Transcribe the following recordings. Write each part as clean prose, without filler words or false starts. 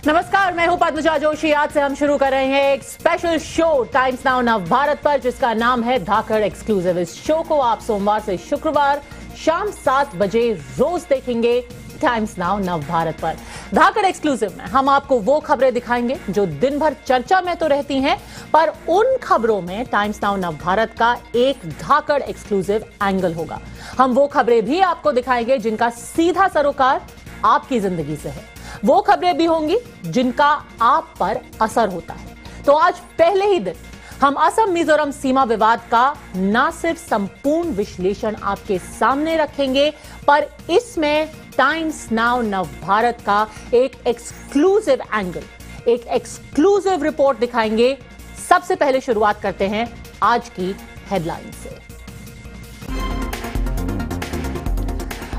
नमस्कार, मैं हूं पद्मजा जोशी। आज से हम शुरू कर रहे हैं एक स्पेशल शो टाइम्स नाउ नव भारत पर, जिसका नाम है धाकड़ एक्सक्लूसिव। इस शो को आप सोमवार से शुक्रवार शाम 7 बजे रोज देखेंगे टाइम्स नाउ नव भारत पर। धाकड़ एक्सक्लूसिव में हम आपको वो खबरें दिखाएंगे जो दिन भर चर्चा में तो रहती हैं, पर उन खबरों में टाइम्स नाउ नव भारत का एक धाकड़ एक्सक्लूसिव एंगल होगा। हम वो खबरें भी आपको दिखाएंगे जिनका सीधा सरोकार आपकी जिंदगी से है। वो खबरें भी होंगी जिनका आप पर असर होता है। तो आज पहले ही दिन हम असम मिजोरम सीमा विवाद का न सिर्फ संपूर्ण विश्लेषण आपके सामने रखेंगे, पर इसमें टाइम्स नाउ नव भारत का एक एक्सक्लूसिव एंगल, एक एक्सक्लूसिव रिपोर्ट दिखाएंगे। सबसे पहले शुरुआत करते हैं आज की हेडलाइन से।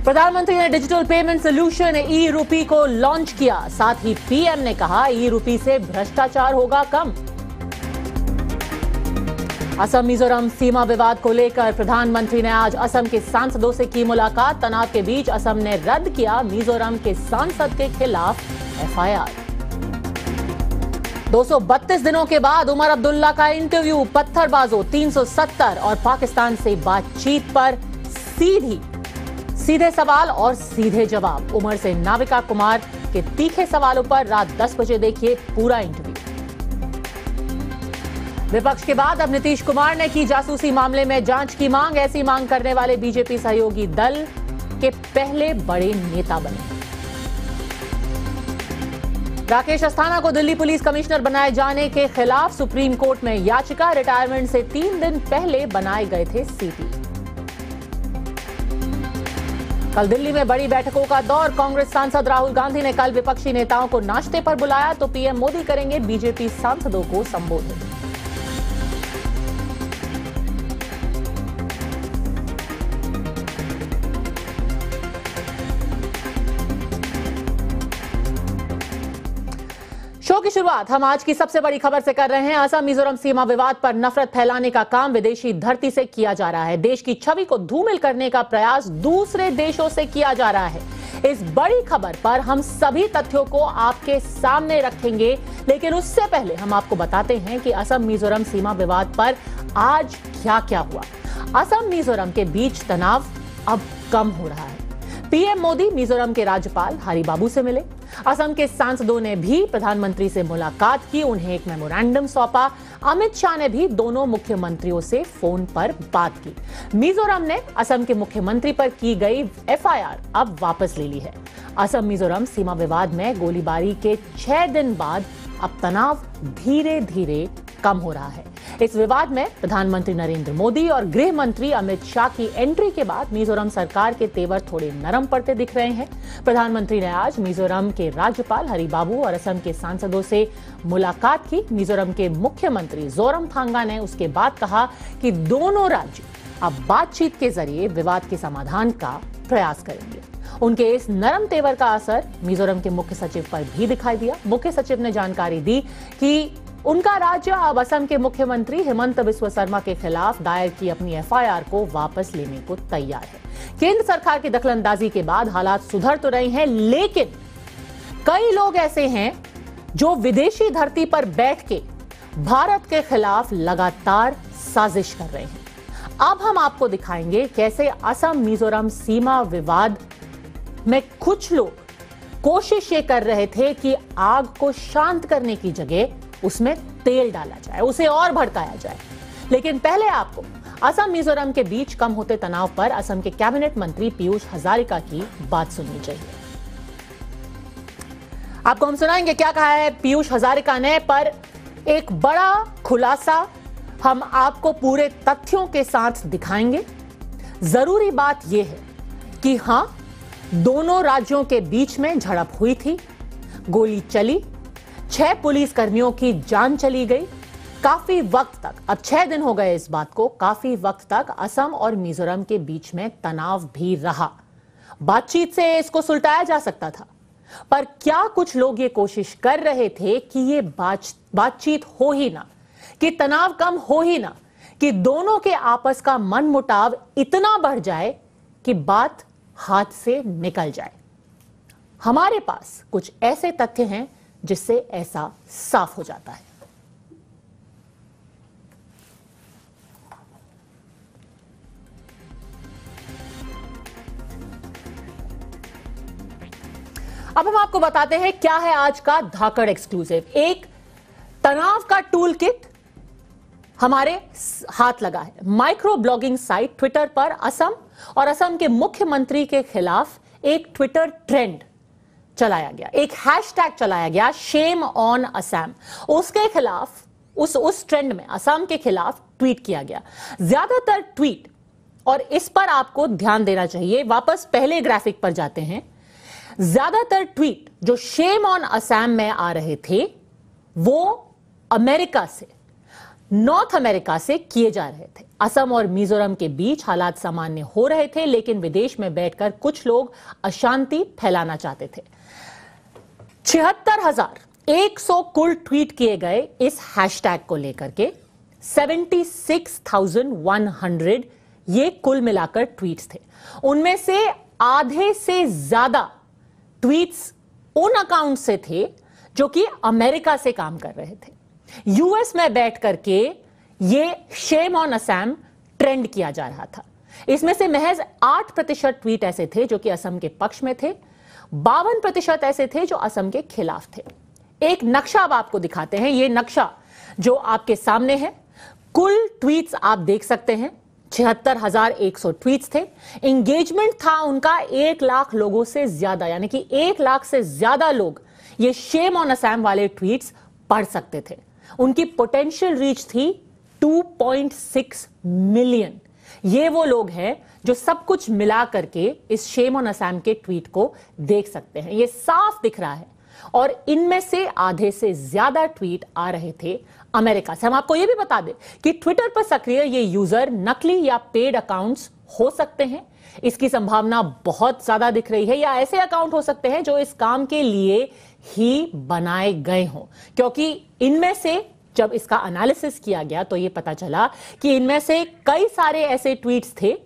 प्रधानमंत्री ने डिजिटल पेमेंट सोल्यूशन ई रूपी को लॉन्च किया। साथ ही पीएम ने कहा ई रूपी से भ्रष्टाचार होगा कम। असम मिजोरम सीमा विवाद को लेकर प्रधानमंत्री ने आज असम के सांसदों से की मुलाकात। तनाव के बीच असम ने रद्द किया मिजोरम के सांसद के खिलाफ एफआईआर। 232 दिनों के बाद उमर अब्दुल्ला का इंटरव्यू। पत्थरबाजों 370 और पाकिस्तान से बातचीत पर सीधे सवाल और सीधे जवाब। उमर से नाविका कुमार के तीखे सवालों पर रात 10 बजे देखिए पूरा इंटरव्यू। विपक्ष के बाद अब नीतीश कुमार ने की जासूसी मामले में जांच की मांग। ऐसी मांग करने वाले बीजेपी सहयोगी दल के पहले बड़े नेता बने। राकेश अस्थाना को दिल्ली पुलिस कमिश्नर बनाए जाने के खिलाफ सुप्रीम कोर्ट में याचिका। रिटायरमेंट से 3 दिन पहले बनाए गए थे सीपी। कल दिल्ली में बड़ी बैठकों का दौर। कांग्रेस सांसद राहुल गांधी ने कल विपक्षी नेताओं को नाश्ते पर बुलाया, तो पीएम मोदी करेंगे बीजेपी सांसदों को संबोधित। शो की शुरुआत हम आज की सबसे बड़ी खबर से कर रहे हैं। असम मिजोरम सीमा विवाद पर नफरत फैलाने का काम विदेशी धरती से किया जा रहा है। देश की छवि को धूमिल करने का प्रयास दूसरे देशों से किया जा रहा है। इस बड़ी खबर पर हम सभी तथ्यों को आपके सामने रखेंगे, लेकिन उससे पहले हम आपको बताते हैं कि असम मिजोरम सीमा विवाद पर आज क्या क्या हुआ। असम मिजोरम के बीच तनाव अब कम हो रहा है। पीएम मोदी मिजोरम के राज्यपाल हरिबाबू से मिले। असम के सांसदों ने भी प्रधानमंत्री से मुलाकात की, उन्हें एक मेमोरेंडम सौंपा। अमित शाह ने भी दोनों मुख्यमंत्रियों से फोन पर बात की। मिजोरम ने असम के मुख्यमंत्री पर की गई एफआईआर अब वापस ले ली है। असम मिजोरम सीमा विवाद में गोलीबारी के 6 दिन बाद अब तनाव धीरे धीरे कम हो रहा है। इस विवाद में प्रधानमंत्री नरेंद्र मोदी और गृह मंत्री अमित शाह की एंट्री के बाद मिजोरम सरकार के तेवर थोड़े नरम पड़ते दिख रहे हैं। प्रधानमंत्री ने आज मिजोरम के राज्यपाल हरिबाबू और असम के सांसदों से मुलाकात की। मिजोरम के मुख्यमंत्री जोरमथांगा ने उसके बाद कहा कि दोनों राज्य अब बातचीत के जरिए विवाद के समाधान का प्रयास करेंगे। उनके इस नरम तेवर का असर मिजोरम के मुख्य सचिव पर भी दिखाई दिया। मुख्य सचिव ने जानकारी दी कि उनका राज्य अब असम के मुख्यमंत्री हिमंत बिस्वा शर्मा के खिलाफ दायर की अपनी एफआईआर को वापस लेने को तैयार है। केंद्र सरकार की दखलंदाजी के बाद हालात सुधर तो रहे हैं, लेकिन कई लोग ऐसे हैं जो विदेशी धरती पर बैठ के भारत के खिलाफ लगातार साजिश कर रहे हैं। अब हम आपको दिखाएंगे कैसे असम मिजोरम सीमा विवाद में कुछ लोग कोशिश ये कर रहे थे कि आग को शांत करने की जगह उसमें तेल डाला जाए, उसे और भड़काया जाए। लेकिन पहले आपको असम मिजोरम के बीच कम होते तनाव पर असम के कैबिनेट मंत्री पीयूष हजारिका की बात सुननी चाहिए। आपको हम सुनाएंगे क्या कहा है पीयूष हजारिका ने, पर एक बड़ा खुलासा हम आपको पूरे तथ्यों के साथ दिखाएंगे। जरूरी बात यह है कि हां, दोनों राज्यों के बीच में झड़प हुई थी, गोली चली, 6 पुलिस कर्मियों की जान चली गई। काफी वक्त तक, अब 6 दिन हो गए इस बात को, काफी वक्त तक असम और मिजोरम के बीच में तनाव भी रहा। बातचीत से इसको सुलटाया जा सकता था, पर क्या कुछ लोग ये कोशिश कर रहे थे कि ये बातचीत हो ही ना, कि तनाव कम हो ही ना, कि दोनों के आपस का मनमुटाव इतना बढ़ जाए कि बात हाथ से निकल जाए। हमारे पास कुछ ऐसे तथ्य हैं जिससे ऐसा साफ हो जाता है। अब हम आपको बताते हैं क्या है आज का धाकड़ एक्सक्लूसिव। एक तनाव का टूल किट हमारे हाथ लगा है। माइक्रो ब्लॉगिंग साइट ट्विटर पर असम और असम के मुख्यमंत्री के खिलाफ एक ट्विटर ट्रेंड चलाया गया, एक हैशटैग चलाया गया, शेम ऑन असम। उसके खिलाफ उस ट्रेंड में असम के खिलाफ ट्वीट किया गया। ज्यादातर ट्वीट, और इस पर आपको ध्यान देना चाहिए, वापस पहले ग्राफिक पर जाते हैं। ज्यादातर ट्वीट जो शेम ऑन असम में आ रहे थे वो अमेरिका से, नॉर्थ अमेरिका से किए जा रहे थे। असम और मिजोरम के बीच हालात सामान्य हो रहे थे, लेकिन विदेश में बैठकर कुछ लोग अशांति फैलाना चाहते थे। 76,100 कुल ट्वीट किए गए इस हैशटैग को लेकर के। 76,100 ये कुल मिलाकर ट्वीट्स थे। उनमें से आधे से ज्यादा ट्वीट्स उन अकाउंट से थे जो कि अमेरिका से काम कर रहे थे। यूएस में बैठ करके ये शेम ऑन असम ट्रेंड किया जा रहा था। इसमें से महज 8% ट्वीट ऐसे थे जो कि असम के पक्ष में थे, 52% ऐसे थे जो असम के खिलाफ थे। एक नक्शा अब आपको दिखाते हैं। ये नक्शा जो आपके सामने है, कुल ट्वीट्स आप देख सकते हैं। 76,100 ट्वीट्स थे। इंगेजमेंट था उनका 1 लाख लोगों से ज्यादा, यानी कि 1 लाख से ज्यादा लोग ये शेम ऑन असम वाले ट्वीट्स पढ़ सकते थे। उनकी पोटेंशियल रीच थी 2.6 मिलियन। ये वो लोग हैं जो सब कुछ मिला करके इस शेम ऑन असम के ट्वीट को देख सकते हैं। ये साफ दिख रहा है। और इनमें से आधे से ज्यादा ट्वीट आ रहे थे अमेरिका से। हम आपको यह भी बता दें कि ट्विटर पर सक्रिय ये यूजर नकली या पेड अकाउंट्स हो सकते हैं। इसकी संभावना बहुत ज्यादा दिख रही है। या ऐसे अकाउंट हो सकते हैं जो इस काम के लिए ही बनाए गए हों, क्योंकि इनमें से जब इसका एनालिसिस किया गया तो यह पता चला कि इनमें से कई सारे ऐसे ट्वीट्स थे,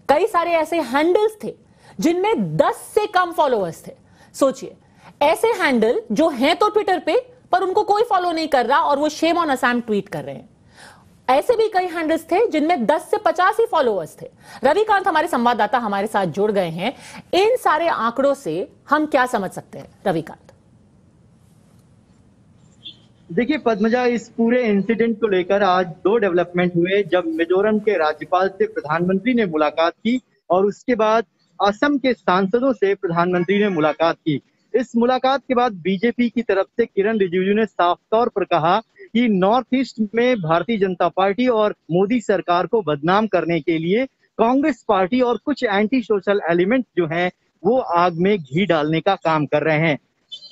कई सारे ऐसे हैंडल्स थे जिनमें 10 से कम फॉलोअर्स थे। सोचिए, ऐसे हैंडल जो हैं तो ट्विटर पे पर उनको कोई फॉलो नहीं कर रहा और वो शेम ऑन असम ट्वीट कर रहे हैं। ऐसे भी कई हैंडल्स थे जिनमें 10 से 50 ही फॉलोअर्स थे। रविकांत हमारे संवाददाता हमारे साथ जुड़ गए हैं। इन सारे आंकड़ों से हम क्या समझ सकते हैं रविकांत? देखिए पद्मजा, इस पूरे इंसिडेंट को लेकर आज 2 डेवलपमेंट हुए। जब मिजोरम के राज्यपाल से प्रधानमंत्री ने मुलाकात की और उसके बाद असम के सांसदों से प्रधानमंत्री ने मुलाकात की। इस मुलाकात के बाद बीजेपी की तरफ से किरण रिजिजू ने साफ तौर पर कहा कि नॉर्थ ईस्ट में भारतीय जनता पार्टी और मोदी सरकार को बदनाम करने के लिए कांग्रेस पार्टी और कुछ एंटी सोशल एलिमेंट जो हैं वो आग में घी डालने का काम कर रहे हैं,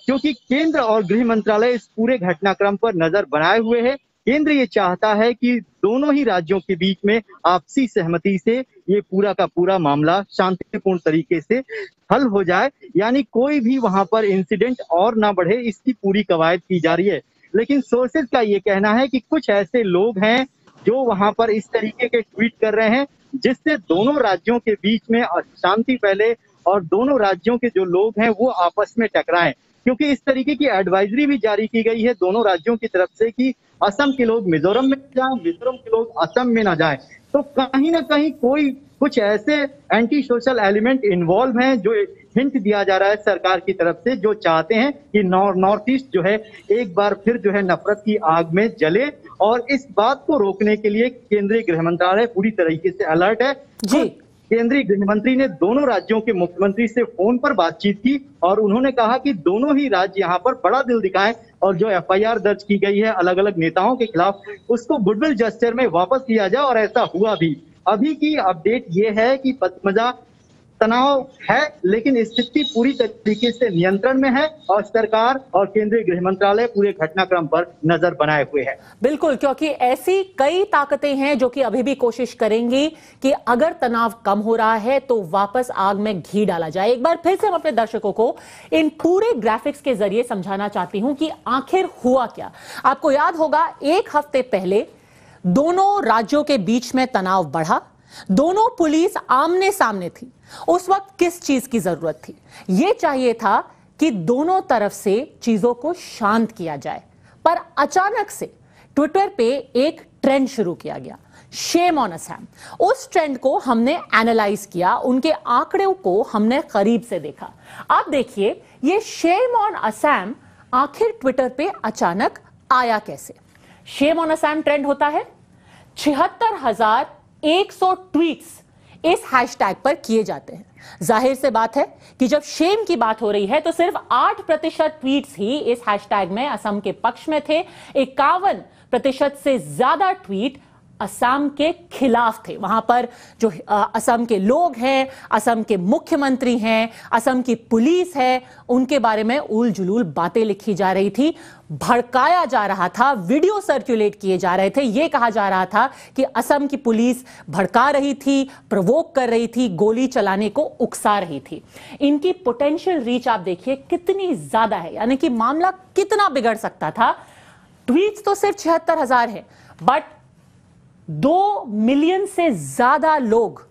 क्योंकि केंद्र और गृह मंत्रालय इस पूरे घटनाक्रम पर नजर बनाए हुए है। केंद्र ये चाहता है कि दोनों ही राज्यों के बीच में आपसी सहमति से ये पूरा का पूरा मामला शांतिपूर्ण तरीके से हल हो जाए, यानी कोई भी वहां पर इंसिडेंट और ना बढ़े, इसकी पूरी कवायद की जा रही है। लेकिन सोर्सेज का ये कहना है कि कुछ ऐसे लोग हैं जो वहां पर इस तरीके के ट्वीट कर रहे हैं जिससे दोनों राज्यों के बीच में अशांति फैले और दोनों राज्यों के जो लोग हैं वो आपस में टकराएं, क्योंकि इस तरीके की एडवाइजरी भी जारी की गई है दोनों राज्यों की तरफ से कि असम के लोग मिजोरम में जाएं, मिजोरम के लोग असम में ना जाएं। तो कहीं ना कहीं कुछ ऐसे एंटी सोशल एलिमेंट इन्वॉल्व हैं जो हिंट दिया जा रहा है सरकार की तरफ से, जो चाहते हैं कि नॉर्थ ईस्ट जो है एक बार फिर जो है नफरत की आग में जले। और इस बात को रोकने के लिए केंद्रीय गृह मंत्रालय पूरी तरीके से अलर्ट है जी। केंद्रीय गृह मंत्री ने दोनों राज्यों के मुख्यमंत्री से फोन पर बातचीत की और उन्होंने कहा कि दोनों ही राज्य यहाँ पर बड़ा दिल दिखाएं और जो एफआईआर दर्ज की गई है अलग अलग नेताओं के खिलाफ उसको गुडविल जेस्चर में वापस लिया जाए, और ऐसा हुआ भी। अभी की अपडेट ये है कि पद्मजा, तनाव है लेकिन स्थिति पूरी तरीके से नियंत्रण में है और सरकार और केंद्रीय गृह मंत्रालय पूरे घटनाक्रम पर नजर बनाए हुए है। बिल्कुल, क्योंकि ऐसी कई ताकतें हैं जो कि अभी भी कोशिश करेंगी कि अगर तनाव कम हो रहा है तो वापस आग में घी डाला जाए। एक बार फिर से हम अपने दर्शकों को इन पूरे ग्राफिक्स के जरिए समझाना चाहती हूं कि आखिर हुआ क्या। आपको याद होगा 1 हफ्ते पहले दोनों राज्यों के बीच में तनाव बढ़ा, दोनों पुलिस आमने सामने थी। उस वक्त किस चीज की जरूरत थी? यह चाहिए था कि दोनों तरफ से चीजों को शांत किया जाए, पर अचानक से ट्विटर पे एक ट्रेंड शुरू किया गया, शेम ऑन असम। उस ट्रेंड को हमने एनालाइज किया, उनके आंकड़ों को हमने करीब से देखा। आप देखिए ये शेम ऑन असम आखिर ट्विटर पे अचानक आया कैसे। शेम ऑन असम ट्रेंड होता है, 76,100 ट्वीट्स इस हैशटैग पर किए जाते हैं। जाहिर से बात है कि जब शेम की बात हो रही है तो सिर्फ 8% ट्वीट्स ही इस हैशटैग में असम के पक्ष में थे। 51% से ज्यादा ट्वीट असम के खिलाफ थे। वहां पर जो असम के लोग हैं, असम के मुख्यमंत्री हैं, असम की पुलिस है, उनके बारे में उल जुलूल बातें लिखी जा रही थी, भड़काया जा रहा था, वीडियो सर्कुलेट किए जा रहे थे। यह कहा जा रहा था कि असम की पुलिस भड़का रही थी, प्रवोक कर रही थी, गोली चलाने को उकसा रही थी। इनकी पोटेंशियल रीच आप देखिए कितनी ज्यादा है, यानी कि मामला कितना बिगड़ सकता था। ट्वीट्स तो सिर्फ 76,000 है, बट 2 मिलियन से ज्यादा लोग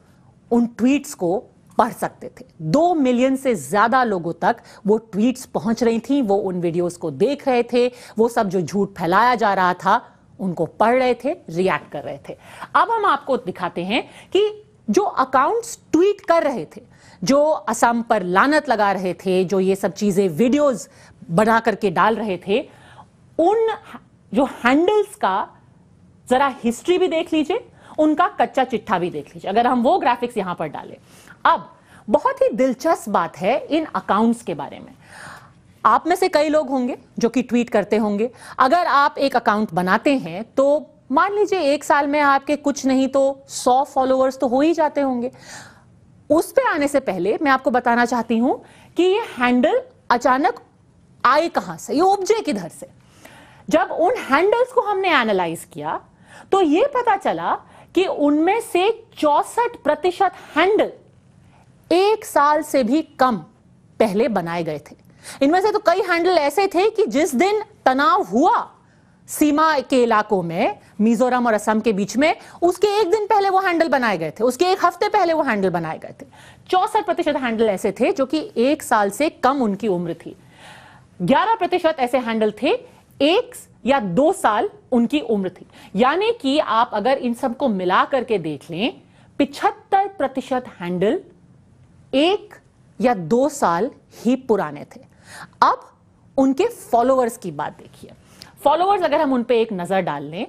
उन ट्वीट्स को पढ़ सकते थे। 2 मिलियन से ज्यादा लोगों तक वो ट्वीट्स पहुंच रही थी, वो उन वीडियोस को देख रहे थे, वो सब जो झूठ फैलाया जा रहा था उनको पढ़ रहे थे, रिएक्ट कर रहे थे। अब हम आपको दिखाते हैं कि जो अकाउंट्स ट्वीट कर रहे थे, जो असम पर लानत लगा रहे थे, जो ये सब चीजें वीडियोस बना करके डाल रहे थे, उन जो हैंडल्स का जरा हिस्ट्री भी देख लीजिए, उनका कच्चा चिट्ठा भी देख लीजिए। अगर हम वो ग्राफिक्स यहां पर डालें, अब बहुत ही दिलचस्प बात है इन अकाउंट्स के बारे में। आप में से कई लोग होंगे जो कि ट्वीट करते होंगे। अगर आप एक अकाउंट बनाते हैं तो मान लीजिए 1 साल में आपके कुछ नहीं तो 100 फॉलोअर्स तो हो ही जाते होंगे। उस पे आने से पहले मैं आपको बताना चाहती हूं कि ये हैंडल अचानक आए कहां से, ये उपजे किधर से। जब उन हैंडल्स को हमने एनालाइज किया तो यह पता चला कि उनमें से 64% हैंडल 1 साल से भी कम पहले बनाए गए थे। इनमें से तो कई हैंडल ऐसे थे कि जिस दिन तनाव हुआ सीमा के इलाकों में, मिजोरम और असम के बीच में, उसके 1 दिन पहले वो हैंडल बनाए गए थे, उसके 1 हफ्ते पहले वो हैंडल बनाए गए थे। 64% हैंडल ऐसे थे जो कि 1 साल से कम उनकी उम्र थी। 11% ऐसे हैंडल थे 1 या 2 साल उनकी उम्र थी। यानी कि आप अगर इन सब को मिला करके देख लें, 75% हैंडल 1 या 2 साल ही पुराने थे। अब उनके फॉलोअर्स की बात देखिए। फॉलोअर्स अगर हम उन पे एक नजर डाल लें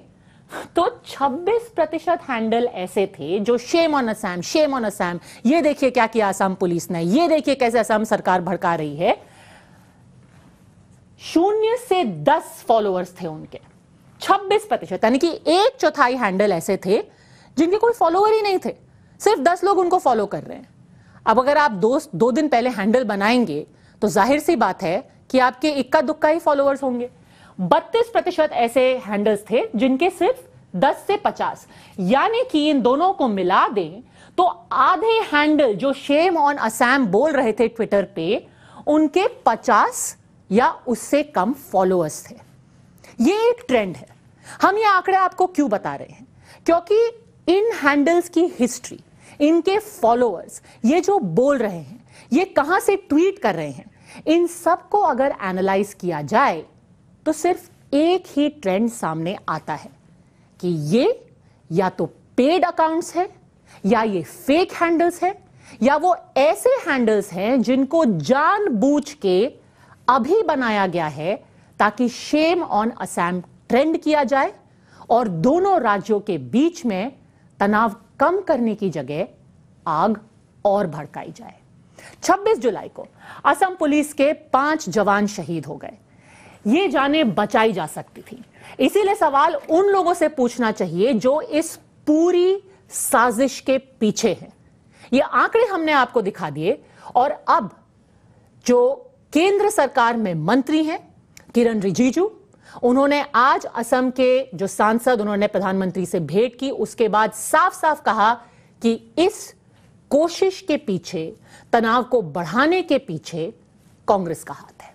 तो 26% हैंडल ऐसे थे जो shame on Assam, shame on Assam, ये देखिए क्या किया असम पुलिस ने, ये देखिए कैसे असम सरकार भड़का रही है। 0 से 10 फॉलोअर्स थे उनके, 26%, यानी कि 1/4 हैंडल ऐसे थे जिनके कोई फॉलोअर ही नहीं थे, सिर्फ 10 लोग उनको फॉलो कर रहे हैं। अब अगर आप 2 दिन पहले हैंडल बनाएंगे तो जाहिर सी बात है कि आपके इक्का दुक्का ही फॉलोअर्स होंगे। 32% ऐसे हैंडल्स थे जिनके सिर्फ 10 से 50, यानी कि इन दोनों को मिला दें तो आधे हैंडल जो शेम ऑन असम बोल रहे थे ट्विटर पे, उनके 50 या उससे कम फॉलोअर्स थे। ये एक ट्रेंड है। हम ये आंकड़े आपको क्यों बता रहे हैं? क्योंकि इन हैंडल्स की हिस्ट्री, इनके फॉलोअर्स, ये जो बोल रहे हैं, ये कहां से ट्वीट कर रहे हैं, इन सब को अगर एनालाइज किया जाए तो सिर्फ एक ही ट्रेंड सामने आता है कि ये या तो पेड अकाउंट्स है, या ये फेक हैंडल्स है, या वो ऐसे हैंडल्स हैं जिनको जानबूझ के अभी बनाया गया है ताकि शेम ऑन असम ट्रेंड किया जाए और दोनों राज्यों के बीच में तनाव कम करने की जगह आग और भड़काई जाए। 26 जुलाई को असम पुलिस के 5 जवान शहीद हो गए। ये जानें बचाई जा सकती थी। इसीलिए सवाल उन लोगों से पूछना चाहिए जो इस पूरी साजिश के पीछे हैं। ये आंकड़े हमने आपको दिखा दिए और अब जो केंद्र सरकार में मंत्री हैं किरण रिजिजू, उन्होंने आज असम के जो सांसद, उन्होंने प्रधानमंत्री से भेंट की, उसके बाद साफ साफ कहा कि इस कोशिश के पीछे, तनाव को बढ़ाने के पीछे कांग्रेस का हाथ है।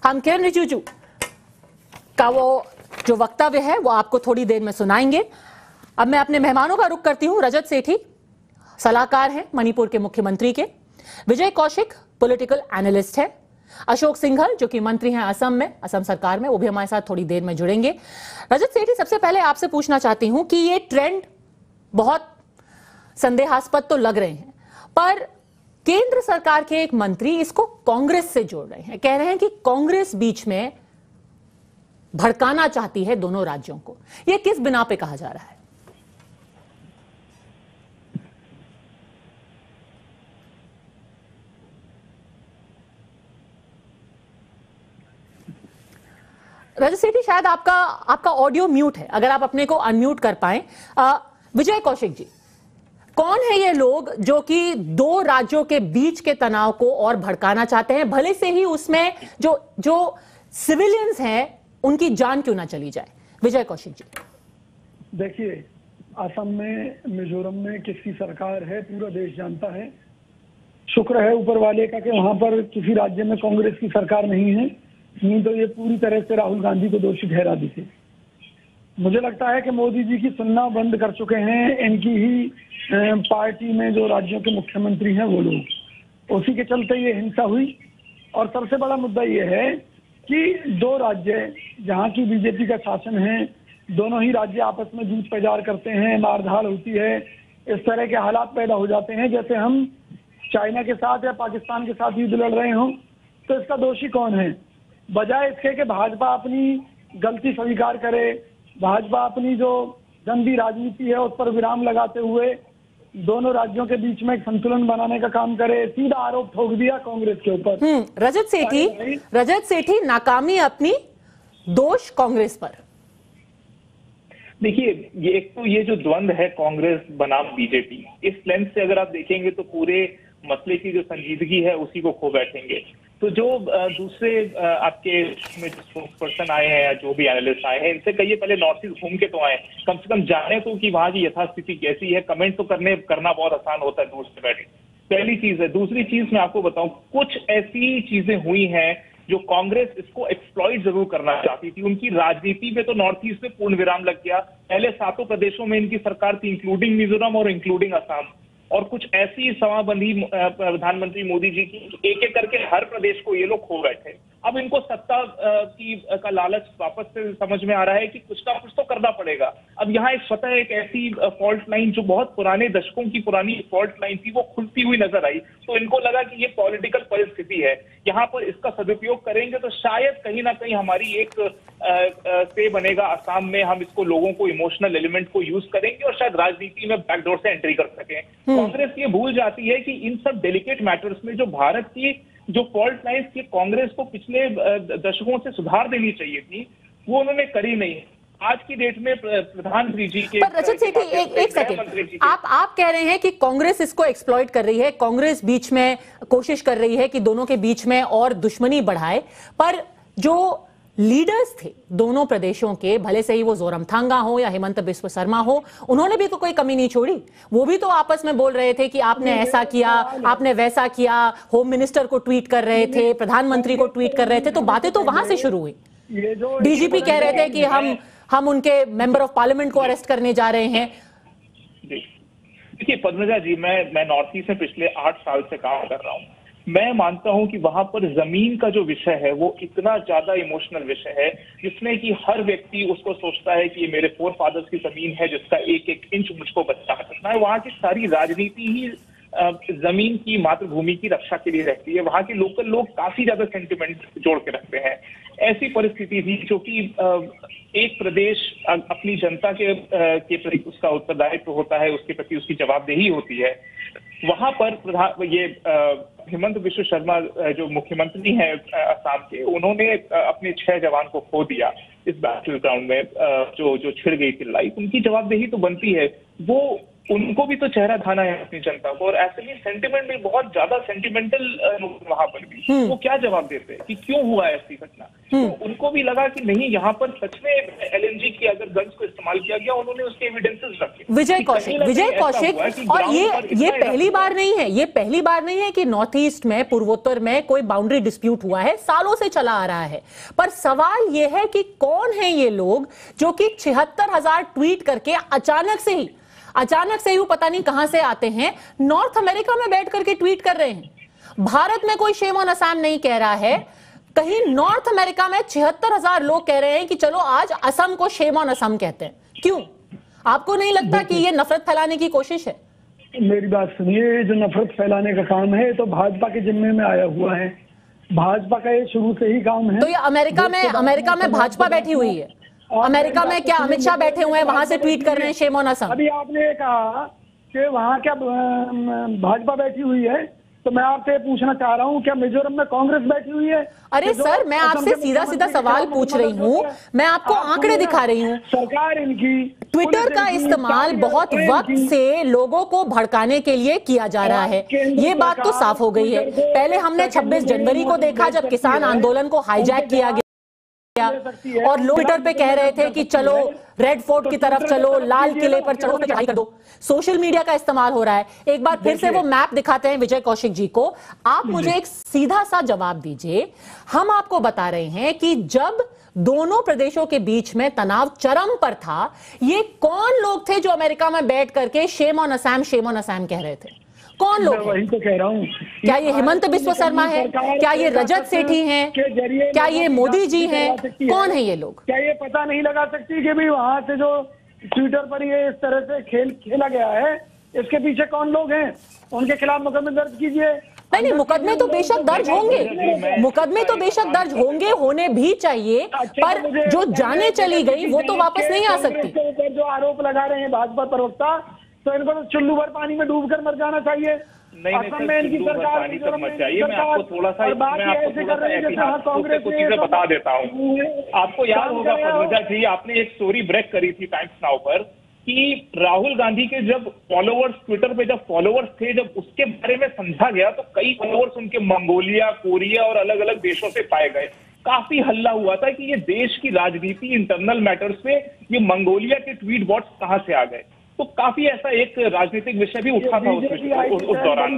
हम किरण रिजिजू का वो जो वक्तव्य है वो आपको थोड़ी देर में सुनाएंगे। अब मैं अपने मेहमानों का रुख करती हूं। रजत सेठी सलाहकार हैं मणिपुर के मुख्यमंत्री के, विजय कौशिक पॉलिटिकल एनालिस्ट है। अशोक सिंघल जो कि मंत्री हैं असम में, असम सरकार में, वो भी हमारे साथ थोड़ी देर में जुड़ेंगे। रजत सेठी, सबसे पहले आपसे पूछना चाहती हूं कि ये ट्रेंड बहुत संदेहास्पद तो लग रहे हैं, पर केंद्र सरकार के एक मंत्री इसको कांग्रेस से जोड़ रहे हैं, कह रहे हैं कि कांग्रेस बीच में भड़काना चाहती है दोनों राज्यों को। यह किस बिना पे कहा जा रहा है? रजत सेठी, शायद आपका ऑडियो म्यूट है, अगर आप अपने को अनम्यूट कर पाएं। विजय कौशिक जी, कौन है ये लोग जो कि दो राज्यों के बीच के तनाव को और भड़काना चाहते हैं, भले से ही उसमें जो सिविलियंस हैं उनकी जान क्यों ना चली जाए? विजय कौशिक जी। देखिए, असम में, मिजोरम में किसकी सरकार है पूरा देश जानता है। शुक्र है ऊपर वाले का कि वहां पर किसी राज्य में कांग्रेस की सरकार नहीं है, नहीं तो ये पूरी तरह से राहुल गांधी को दोषी ठहरा देते। मुझे लगता है कि मोदी जी की सुनना बंद कर चुके हैं इनकी ही पार्टी में जो राज्यों के मुख्यमंत्री हैं वो लोग। उसी के चलते ये हिंसा हुई। और सबसे बड़ा मुद्दा ये है कि दो राज्य जहाँ की बीजेपी का शासन है, दोनों ही राज्य आपस में जूझ पैजार करते हैं, मारधाड़ होती है, इस तरह के हालात पैदा हो जाते हैं जैसे हम चाइना के साथ या पाकिस्तान के साथ युद्ध लड़ रहे हों। तो इसका दोषी कौन है? बजाय इसके कि भाजपा अपनी गलती स्वीकार करे, भाजपा अपनी जो गंदी राजनीति है उस पर विराम लगाते हुए दोनों राज्यों के बीच में एक संतुलन बनाने का काम करे, सीधा आरोप ठोक दिया कांग्रेस के ऊपर। रजत सेठी, नाकामी अपनी, दोष कांग्रेस पर। देखिए, ये एक तो ये जो द्वंद है कांग्रेस बनाम बीजेपी, इस लेंस से अगर आप देखेंगे तो पूरे मसले की जो संजीदगी है उसी को खो बैठेंगे। तो जो दूसरे आपके में स्पोक्स पर्सन आए हैं या जो भी एनालिस्ट आए हैं, इनसे कहिए पहले नॉर्थ ईस्ट घूम के तो आए, कम से कम जाने तो कि वहां की यथास्थिति कैसी है। कमेंट तो करना बहुत आसान होता है दूर से बैठे, पहली चीज है। दूसरी चीज मैं आपको बताऊं, कुछ ऐसी चीजें हुई हैं जो कांग्रेस इसको एक्सप्लॉइट जरूर करना चाहती थी। उनकी राजनीति में तो नॉर्थ ईस्ट में पूर्ण विराम लग गया। पहले 7 प्रदेशों में इनकी सरकार थी, इंक्लूडिंग मिजोरम और इंक्लूडिंग असम। और कुछ ऐसी समाबंधी प्रधानमंत्री मोदी जी की, एक एक करके हर प्रदेश को ये लोग खो बैठे। अब इनको सत्ता का लालच वापस से समझ में आ रहा है कि कुछ ना कुछ तो करना पड़ेगा। अब यहाँ एक स्वतः एक ऐसी फॉल्ट लाइन जो बहुत पुराने दशकों की पुरानी फॉल्ट लाइन थी वो खुलती हुई नजर आई। तो इनको लगा कि ये पॉलिटिकल परिस्थिति है, यहाँ पर इसका सदुपयोग करेंगे तो शायद कहीं ना कहीं हमारी एक से बनेगा असम में, हम इसको लोगों को इमोशनल एलिमेंट को यूज करेंगे और शायद राजनीति में बैकडोर से एंट्री कर सकें। कांग्रेस ये भूल जाती है कि इन सब डेलिकेट मैटर्स में जो भारत की जो फॉल्ट लाइन्स की कांग्रेस को पिछले दशकों से सुधार देनी चाहिए थी, वो उन्होंने करी नहीं। आज की डेट में प्रधानमंत्री जी के रजत सेठी, एक सेकंड, आप कह रहे हैं कि कांग्रेस इसको एक्सप्लॉइट कर रही है, कांग्रेस बीच में कोशिश कर रही है कि दोनों के बीच में और दुश्मनी बढ़ाए, पर जो लीडर्स थे दोनों प्रदेशों के, भले से ही वो जोरमथांगा हो या हेमंत बिस्व शर्मा हो, उन्होंने भी तो कोई कमी नहीं छोड़ी। वो भी तो आपस में बोल रहे थे कि आपने ऐसा किया, आपने वैसा किया, होम मिनिस्टर को ट्वीट कर रहे थे, प्रधानमंत्री को ट्वीट कर रहे थे। तो बातें तो वहां से शुरू हुई। डीजीपी कह रहे थे कि हम उनके मेंबर ऑफ पार्लियामेंट को अरेस्ट करने जा रहे हैं। देखिए पद्मजा जी, मैं नॉर्थ ईस्ट में पिछले 8 साल से काम कर रहा हूँ। मैं मानता हूं कि वहां पर जमीन का जो विषय है वो इतना ज्यादा इमोशनल विषय है जिसमें कि हर व्यक्ति उसको सोचता है कि ये मेरे फोर फादर्स की जमीन है जिसका एक एक इंच मुझको बचा सकना है। वहां की सारी राजनीति ही जमीन की, मातृभूमि की रक्षा के लिए रहती है। वहां के लोकल लोग काफी ज्यादा सेंटिमेंट जोड़ के रखते हैं। ऐसी परिस्थिति थी जो कि एक प्रदेश अपनी जनता के प्रति उसका उत्तरदायित्व होता है, उसके प्रति उसकी जवाबदेही होती है। वहां पर ये हेमंत बिस्व शर्मा जो मुख्यमंत्री हैं असम के, उन्होंने अपने 6 जवान को खो दिया इस बैटल ग्राउंड में, जो छिड़ गई थी लड़ाई। उनकी जवाबदेही तो बनती है, वो उनको भी तो चेहरा धाना है अपनी जनता को। और ऐसे भी सेंटिमेंट भी बहुत ज्यादा सेंटिमेंटल वहां पर भी वो क्या जवाब देते हैं कि क्यों हुआ ऐसी घटना। तो उनको भी लगा कि नहीं, यहाँ पर सच में एलएनजी की अगर गन्स को इस्तेमाल किया गया, उन्होंने उसके एविडेंसेस रखे। विजय कौशिक, और ये पहली बार नहीं है, ये पहली बार नहीं है कि नॉर्थ ईस्ट में, पूर्वोत्तर में कोई बाउंड्री डिस्प्यूट हुआ है, सालों से चला आ रहा है। पर सवाल यह है कि कौन है ये लोग जो कि 76,000 ट्वीट करके अचानक से ही वो पता नहीं कहां से आते हैं, नॉर्थ अमेरिका में बैठ करके ट्वीट कर रहे हैं। भारत में कोई शेम ऑन असम नहीं कह रहा है, कहीं नॉर्थ अमेरिका में 76,000 लोग कह रहे हैं कि चलो आज असम को शेम ऑन असम कहते हैं। क्यों? आपको नहीं लगता कि ये नफरत फैलाने की कोशिश है? मेरी बात सुनिए, जो नफरत फैलाने का काम है तो भाजपा के जिम्मे में आया हुआ है, भाजपा का ये शुरू से ही काम है। तो ये अमेरिका में भाजपा बैठी हुई है, अमेरिका में क्या अमित शाह बैठे हुए हैं, वहां से ट्वीट कर रहे हैं शेम ऑन असम? अभी आपने कहा कि वहाँ क्या भाजपा बैठी हुई है, तो मैं आपसे पूछना चाह रहा हूँ क्या मिजोरम में कांग्रेस बैठी हुई है? अरे सर, मैं आपसे सीधा सीधा सवाल पूछ रही हूँ, मैं आपको आंकड़े दिखा रही हूँ। सरकार इनकी ट्विटर का इस्तेमाल बहुत वक्त से लोगों को भड़काने के लिए किया जा रहा है, ये बात तो साफ हो गई है। पहले हमने 26 जनवरी को देखा जब किसान आंदोलन को हाईजैक किया गया और लोग ट्विटर पे कह रहे थे कि चलो रेड फोर्ट की तरफ चलो, लाल किले पर चढ़ो, चढ़ाई कर दो। सोशल मीडिया का इस्तेमाल हो रहा है। एक बार फिर से वो मैप दिखाते हैं विजय कौशिक जी को। आप मुझे एक सीधा सा जवाब दीजिए। हम आपको बता रहे हैं कि जब दोनों प्रदेशों के बीच में तनाव चरम पर था, ये कौन लोग थे जो अमेरिका में बैठ करके शेम ऑन असम कह रहे थे? कौन लोग? वही तो कह रहा हूँ। क्या ये हिमंत बिस्वा शर्मा है? क्या ये रजत सेठी हैं? क्या ये मोदी जी हैं? कौन है ये लोग? क्या ये पता नहीं लगा सकती कि भी वहां से जो ट्विटर पर ये इस तरह से खेल खेला गया है, इसके पीछे कौन लोग हैं? उनके खिलाफ मुकदमे दर्ज कीजिए। नहीं, मुकदमे तो बेशक दर्ज होंगे, मुकदमे तो बेशक दर्ज होंगे, होने भी चाहिए, पर जो जाने चली गई वो तो वापस नहीं आ सकती। जो आरोप लगा रहे हैं भाजपा प्रवक्ता, तो इनको तो चुल्लू भर पानी में डूबकर मर जाना चाहिए। नहीं, इनकी सरकार मत चाहिए। मैं आपको थोड़ा सा कुछ चीजें बता देता हूँ। आपको याद होगा पद्मजा जी, आपने एक स्टोरी ब्रेक करी थी टाइम्स नाउ पर कि राहुल गांधी के जब फॉलोवर्स ट्विटर पे जब फॉलोवर्स थे, जब उसके बारे में समझा गया तो कई फॉलोवर्स उनके मंगोलिया, कोरिया और अलग अलग देशों से पाए गए। काफी हल्ला हुआ था कि ये देश की राजनीति, इंटरनल मैटर्स पे ये मंगोलिया के ट्वीट बॉट्स कहां से आ गए। तो काफी ऐसा एक राजनीतिक विषय भी उठा था उस दौरान।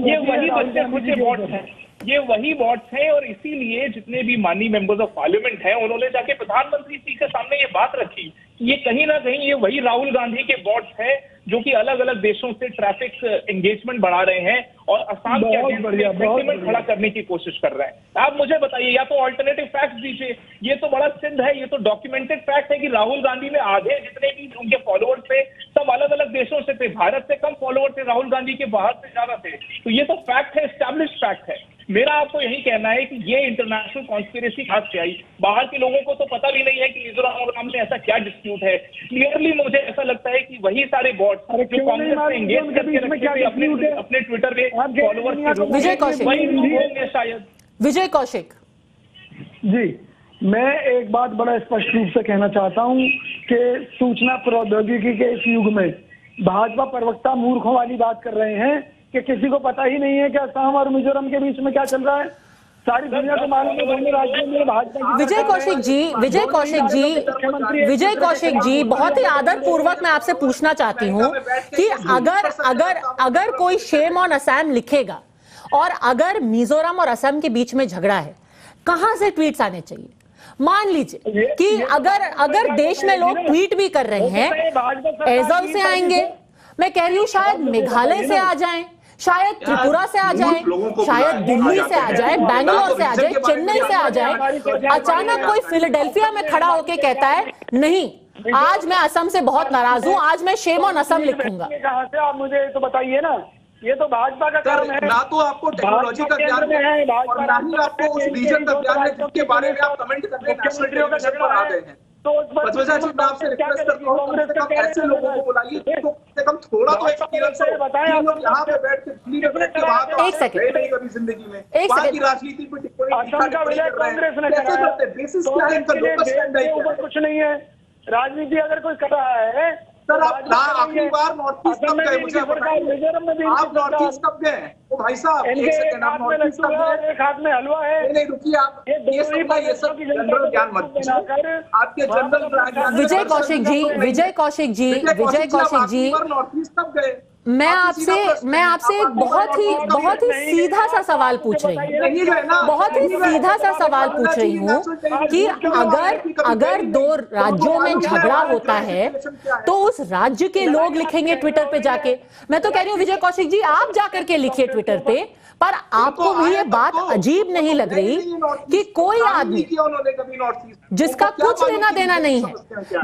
ये वही बच्चे बॉट्स हैं, ये वही बॉट्स हैं, और इसीलिए जितने भी माननीय मेंबर्स ऑफ पार्लियामेंट हैं उन्होंने जाके प्रधानमंत्री जी के सामने ये बात रखी कि ये कहीं ना कहीं ये वही राहुल गांधी के बॉट्स हैं जो कि अलग अलग देशों से ट्रैफिक एंगेजमेंट बढ़ा रहे हैं और असम के अगेंस्ट खड़ा करने की कोशिश कर रहे हैं। आप मुझे बताइए, या तो ऑल्टरनेटिव फैक्ट दीजिए। ये तो बड़ा सिंध है, ये तो डॉक्यूमेंटेड फैक्ट है कि राहुल गांधी में आधे जितने भी उनके फॉलोअर्स थे सब अलग अलग देशों से थे। भारत से कम फॉलोअर थे राहुल गांधी के, बाहर से ज्यादा थे। तो ये तो फैक्ट है, एस्टैब्लिश्ड फैक्ट है। मेरा आपको यही कहना है कि ये इंटरनेशनल कॉन्स्पिरेसी कहां से आई? बाहर के लोगों को तो पता भी नहीं है कि मिजोरम में ऐसा क्या डिस्प्यूट है। क्लियरली मुझे ऐसा लगता है कि वही सारे बॉट्स जो कांग्रेस से एंगेज करके रखे थे अपने ट्विटर पे फॉलोवर्स, विजय कौशिक, वही लोग होंगे शायद। विजय कौशिक जी, मैं एक बात बड़ा स्पष्ट रूप से कहना चाहता हूं कि सूचना प्रौद्योगिकी के इस युग में भाजपा प्रवक्ता मूर्खों वाली बात कर रहे हैं कि किसी को पता ही नहीं है कि असम और मिजोरम के बीच में क्या चल रहा है। सारी दुनिया को मालूम है दोनों राज्यों में भाजपा। विजय कौशिक जी, बहुत ही आदर पूर्वक मैं आपसे पूछना चाहती हूँ कि अगर कोई शेम ऑन असम लिखेगा और अगर मिजोरम और असम के बीच में झगड़ा है, कहां से ट्वीट्स आने चाहिए? मान लीजिए कि अगर देश में लोग ट्वीट भी कर रहे हैं, ऐज़ल से आएंगे, मैं कह रही हूं शायद मेघालय से आ जाएं, शायद त्रिपुरा से आ जाए, शायद दिल्ली से आ जाए, बैंगलोर से आ जाए, चेन्नई से आ जाए। अचानक कोई फिलाडेल्फिया में खड़ा होकर कहता है नहीं, आज मैं असम से बहुत नाराज हूं, आज मैं शेम ऑन असम लिखूंगा। कहां से? आप मुझे तो बताइए ना। ये तो भाजपा का काम है। ना तो आपको टेक्नोलॉजी का ज्ञान है और ना ही आपको उस रीजन का ज्ञान है जिसके बारे में आप कमेंट करने नेशनल टेलीविजन पर आ गए हैं। तो पद्मजा जी, मैं आपसे रिक्वेस्ट करता हूँ ऐसे लोगों को बुलाइए जो कम से कम थोड़ा तो एक्सपीरियंस हो। यहाँ पे बैठ के एक सेकंड नहीं कभी जिंदगी में वहाँ की राजनीति पर टिप्पणी बेसिस क्या है? इनका लोकल स्टैंड है, कुछ नहीं है। राजनीति अगर कोई कर रहा है सर, आप आखिरी बार नॉर्थ ईस्ट कब गए मुझे बताइए। आप नॉर्थ ईस्ट कब गए? वो भाई साहब एक सेकंड, आप नॉर्थ ईस्ट कब गए? एक हाथ में हलवा है। नहीं रुकिए, आप ये सब जनरल ज्ञान मत दीजिए। आपके जनरल ज्ञान। विजय कौशिक जी, नॉर्थ ईस्ट कब गए? मैं आपसे एक बहुत ही सीधा सा सवाल पूछ रही हूँ, बहुत ही सीधा सा सवाल पूछ रही हूँ कि अगर दो राज्यों में झगड़ा होता है तो उस राज्य के लोग लिखेंगे ट्विटर पे जाके। मैं तो कह रही हूँ विजय कौशिक जी, आप जाकर के लिखिए ट्विटर पे, पर आपको भी ये बात अजीब नहीं लग रही कि कोई आदमी जिसका कुछ लेना देना नहीं है,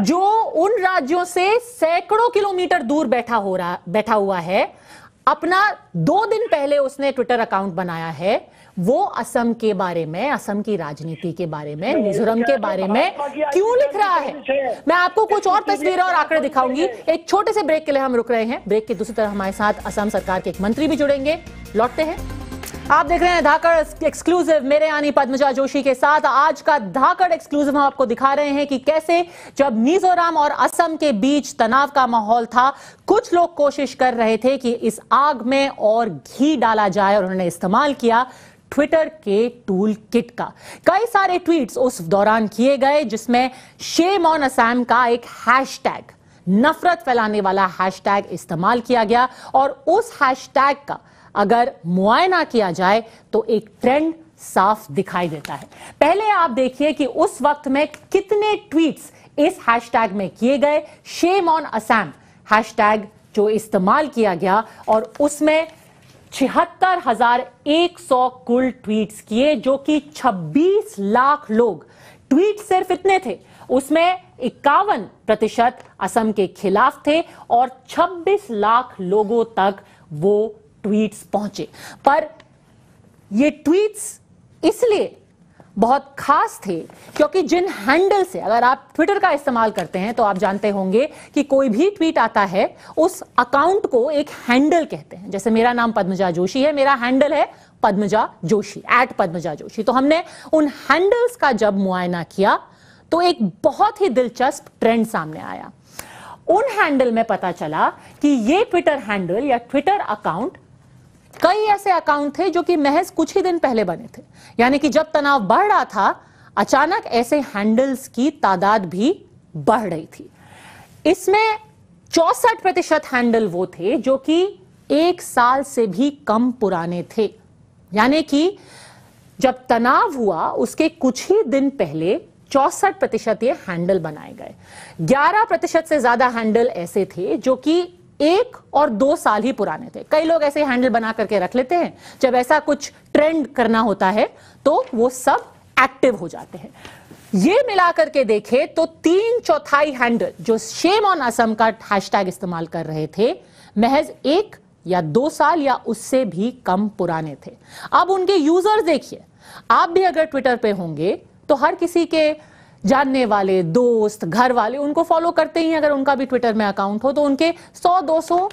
जो उन राज्यों से सैकड़ों किलोमीटर दूर बैठा हुआ है, अपना 2 दिन पहले उसने ट्विटर अकाउंट बनाया है, वो असम के बारे में, असम की राजनीति के बारे में, मिजोरम के बारे में क्यों लिख रहा है? मैं आपको कुछ और तस्वीरें और आंकड़े दिखाऊंगी। एक छोटे से ब्रेक के लिए हम रुक रहे हैं। ब्रेक की दूसरी तरफ हमारे साथ असम सरकार के एक मंत्री भी जुड़ेंगे। लौटते हैं। आप देख रहे हैं धाकड़ एक्सक्लूसिव, मेरे यानी पद्मजा जोशी के साथ। आज का धाकड़ एक्सक्लूसिव हम आपको दिखा रहे हैं कि कैसे जब मिजोरम और असम के बीच तनाव का माहौल था, कुछ लोग कोशिश कर रहे थे कि इस आग में और घी डाला जाए, और उन्होंने इस्तेमाल किया ट्विटर के टूल किट का। कई सारे ट्वीट्स उस दौरान किए गए जिसमें शेम ऑन असम का एक हैशटैग, नफरत फैलाने वाला हैशटैग इस्तेमाल किया गया, और उस हैशटैग का अगर मुआयना किया जाए तो एक ट्रेंड साफ दिखाई देता है। पहले आप देखिए कि उस वक्त में कितने ट्वीट्स इस हैशटैग में किए गए, शेम ऑन असम हैशटैग जो इस्तेमाल किया गया, और उसमें 76,100 कुल ट्वीट्स किए, जो कि 26 लाख लोग, ट्वीट सिर्फ इतने थे, उसमें 51% असम के खिलाफ थे, और 26 लाख लोगों तक वो ट्वीट्स पहुंचे। पर ये ट्वीट्स इसलिए बहुत खास थे क्योंकि जिन हैंडल से, अगर आप ट्विटर का इस्तेमाल करते हैं तो आप जानते होंगे कि कोई भी ट्वीट आता है, उस अकाउंट को एक हैंडल कहते हैं। जैसे मेरा नाम पद्मजा जोशी है, मेरा हैंडल है पद्मजा जोशी, @पद्मजा जोशी। तो हमने उन हैंडल्स का जब मुआयना किया तो एक बहुत ही दिलचस्प ट्रेंड सामने आया। उन हैंडल में पता चला कि ये ट्विटर हैंडल या ट्विटर अकाउंट कई ऐसे अकाउंट थे जो कि महज कुछ ही दिन पहले बने थे, यानी कि जब तनाव बढ़ रहा था, अचानक ऐसे हैंडल्स की तादाद भी बढ़ रही थी। इसमें 64% हैंडल वो थे जो कि 1 साल से भी कम पुराने थे, यानी कि जब तनाव हुआ उसके कुछ ही दिन पहले 64% ये हैंडल बनाए गए। 11% से ज्यादा हैंडल ऐसे थे जो कि 1 और 2 साल ही पुराने थे। कई लोग ऐसे हैंडल बना करके रख लेते हैं, जब ऐसा कुछ ट्रेंड करना होता है तो वो सब एक्टिव हो जाते हैं। ये मिलाकर के देखे तो 3/4 हैंडल जो शेम ऑन असम का हैशटैग इस्तेमाल कर रहे थे, महज 1 या 2 साल या उससे भी कम पुराने थे। अब उनके यूजर्स देखिए, आप भी अगर ट्विटर पे होंगे तो हर किसी के जानने वाले, दोस्त, घर वाले उनको फॉलो करते ही, अगर उनका भी ट्विटर में अकाउंट हो तो उनके 100-200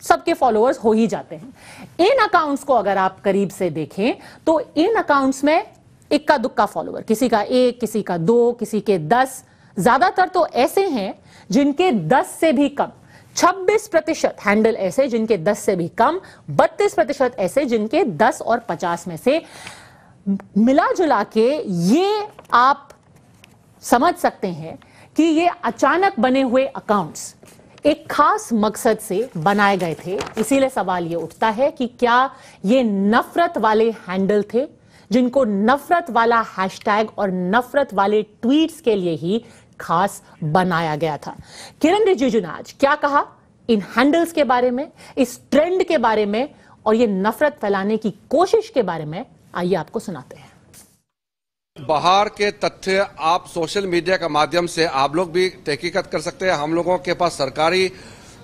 सबके फॉलोअर्स हो ही जाते हैं। इन अकाउंट्स को अगर आप करीब से देखें तो इन अकाउंट्स में इक्का दुक्का फॉलोअर, किसी का 1, किसी का 2, किसी के 10, ज्यादातर तो ऐसे हैं जिनके 10 से भी कम, 26% हैंडल ऐसे जिनके 10 से भी कम, 32% ऐसे जिनके 10 और 50 में से। मिला जुला के ये आप समझ सकते हैं कि ये अचानक बने हुए अकाउंट्स एक खास मकसद से बनाए गए थे। इसीलिए सवाल ये उठता है कि क्या ये नफरत वाले हैंडल थे, जिनको नफरत वाला हैशटैग और नफरत वाले ट्वीट्स के लिए ही खास बनाया गया था। किरण रिजिजू ने आज क्या कहा इन हैंडल्स के बारे में, इस ट्रेंड के बारे में, और ये नफरत फैलाने की कोशिश के बारे में, आइए आपको सुनाते हैं। बाहर के तथ्य आप सोशल मीडिया के माध्यम से आप लोग भी तहकीकत कर सकते हैं। हम लोगों के पास सरकारी,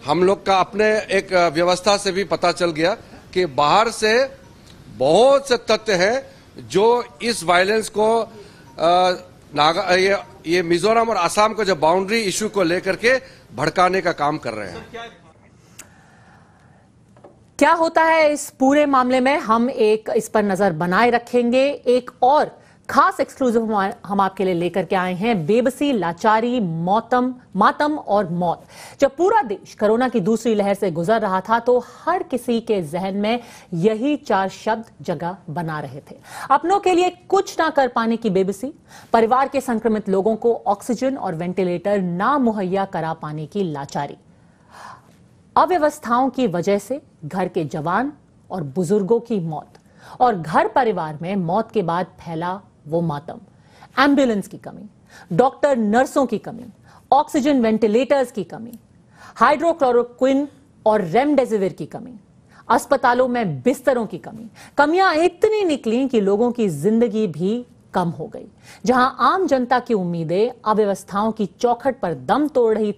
हम लोग का अपने एक व्यवस्था से भी पता चल गया कि बाहर से बहुत से तथ्य हैं जो इस वायलेंस को ये मिजोरम और असम को जो बाउंड्री इशू को लेकर के भड़काने का काम कर रहे हैं। क्या होता है इस पूरे मामले में, हम इस पर नजर बनाए रखेंगे। एक और खास एक्सक्लूसिव हम आपके लिए लेकर के आए हैं, बेबसी, लाचारी, मातम और मौत। जब पूरा देश कोरोना की दूसरी लहर से गुजर रहा था तो हर किसी के जहन में यही 4 शब्द जगह बना रहे थे। अपनों के लिए कुछ ना कर पाने की बेबसी, परिवार के संक्रमित लोगों को ऑक्सीजन और वेंटिलेटर ना मुहैया करा पाने की लाचारी। अव्यवस्थाओं की वजह से घर के जवान और बुजुर्गों की मौत, और घर परिवार में मौत के बाद फैला वो मातम। एम्बुलेंस की कमी, डॉक्टर नर्सों की कमी, ऑक्सीजन वेंटिलेटर्स की कमी, हाइड्रोक्लोरोक्विन और रेमडेसिविर की कमी, अस्पतालों में बिस्तरों की कमी। कमियां इतनी निकली कि लोगों की जिंदगी भी कम हो गई। जहां आम जनता की उम्मीदें अव्यवस्थाओं की चौखट पर दम तोड़ रही